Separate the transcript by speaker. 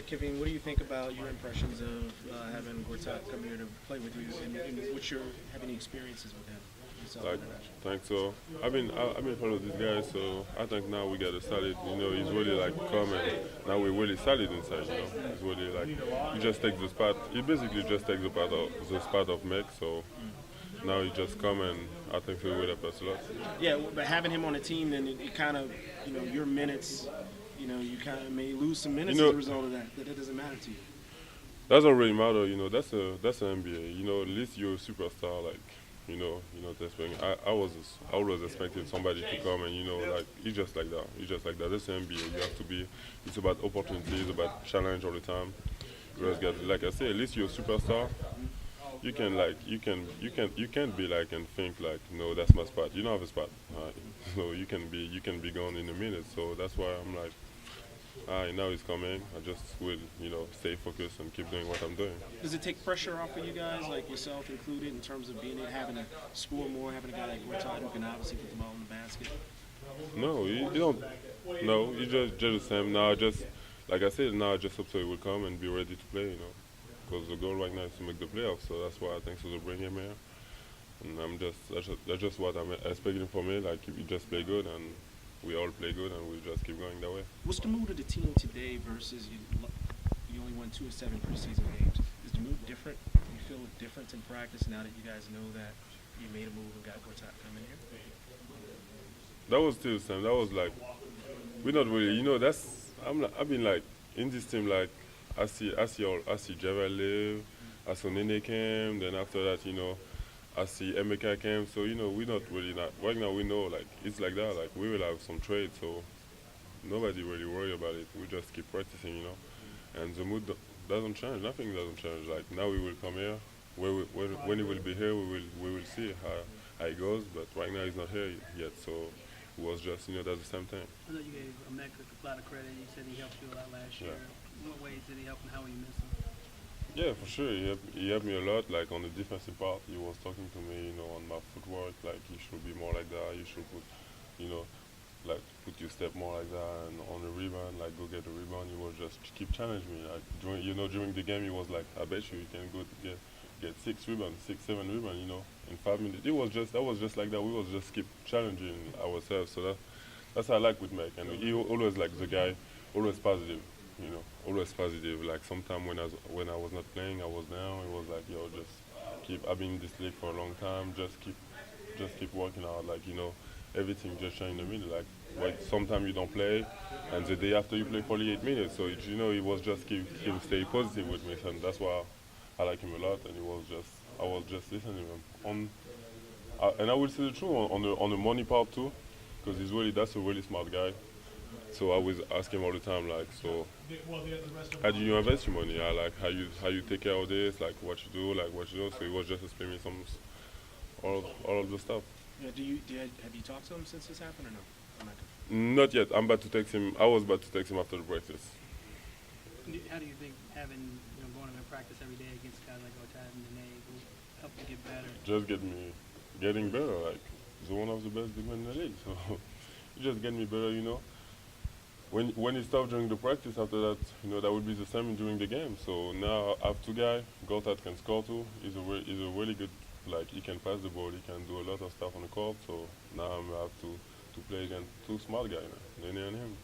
Speaker 1: Kevin, what do you think about your impressions of having Gortat come here to play with you, and what's your have any experiences with him yourself
Speaker 2: Like,
Speaker 1: international?
Speaker 2: thanks. So I've been following this guy. So I think now we got a solid. He's really like come and now we're really solid inside. He's really like he just takes the spot. He basically just takes the spot of Meg. So now he just come and I think he will help us a lot.
Speaker 1: Yeah, but having him on the team, then it kind of, your minutes, you kind of may lose some
Speaker 2: You
Speaker 1: minutes as a
Speaker 2: know,
Speaker 1: result of that. That it doesn't matter to you.
Speaker 2: doesn't really matter. That's an NBA. At least you're a superstar. Like that's when I was expecting somebody to come and like it's just like that. It's just like that. That's the NBA. You have to be. It's about opportunity. It's about challenge all the time. Whereas, guys, like I say, at least you're a superstar. You can't be like and think like no, that's my spot. You don't have a spot. So you can be gone in a minute. So that's why I'm like. Now he's coming. I just will, stay focused and keep doing what I'm doing.
Speaker 1: Does it take pressure off of you guys, like yourself included, in terms of having to score more, having a guy like Gortat who can obviously put the ball in the basket?
Speaker 2: No, you don't. No, you just the same. Now, like I said, now I just hope so he will come and be ready to play. Because the goal right now is to make the playoffs. So that's why I think so to bring him here. And that's just what I'm expecting from him. Like if he just play good and we all play good and we just keep going that way.
Speaker 1: What's the mood of the team today versus you only won 2 of 7 preseason games? Is the mood different? You feel a difference in practice now that you guys know that you made a move and got Gortat coming here?
Speaker 2: That was still the same. That was like we're not really. That's I've been like in this team like I see Java live, I saw Nene came. Then after that, I see Emeka came. So we're not really not right now. We know like it's like that. Like we will have some trade. So nobody really worry about it. We just keep practicing. And the mood doesn't change. Nothing doesn't change. Like now we will come here. When he will be here, we will see how it goes. But right now he's not here yet. So it was just that's the same thing.
Speaker 3: I know you gave Emeka a lot of credit. You said he helped you a lot last
Speaker 2: Yeah.
Speaker 3: year. In what ways did he help and how will you miss him?
Speaker 2: Yeah, for sure. He helped me a lot. Like on the defensive part, he was talking to me, on my footwork. Like you should be more like that. You should put, you know, like put your step more like that. And on the rebound, like go get the rebound. He was just keep challenging me. Like during the game, he was like, I bet you can go to get 6 rebounds, 6, 7 rebounds. In 5 minutes. That was just like that. We was just keep challenging ourselves. So that's what I like with Mac. And he always like the guy, always positive. Always positive. Like sometimes when I was not playing, I was down. It was like, yo, just keep. I've been in this league for a long time. Just keep working out. Like everything just change in the middle. Like sometimes you don't play, and the day after you play 48 minutes. So it was just keep stay positive with me, and that's why I like him a lot. And I was just listening to him and I will say the truth on the money part too, because that's a really smart guy. So I always ask him all the time, like, so how do you invest your money? Like how you take care of this, like what you do, like what you do. So he was just explaining some all of the stuff.
Speaker 1: Yeah, have you talked to him since this happened or no? I'm not.
Speaker 2: Not yet. I'm about to text him. I was about to text him after the practice.
Speaker 3: How do you think having going to practice every day against guys like Otad and Nene will help you get better?
Speaker 2: Just getting better. Like he's one of the best big men in the league. So he just get me better. When he stopped during the practice after that, that would be the same during the game. So now I have two guys. Gortat can score too. He's a really good, like he can pass the ball. He can do a lot of stuff on the court. So now I have to play against two smart guys, Nene and him.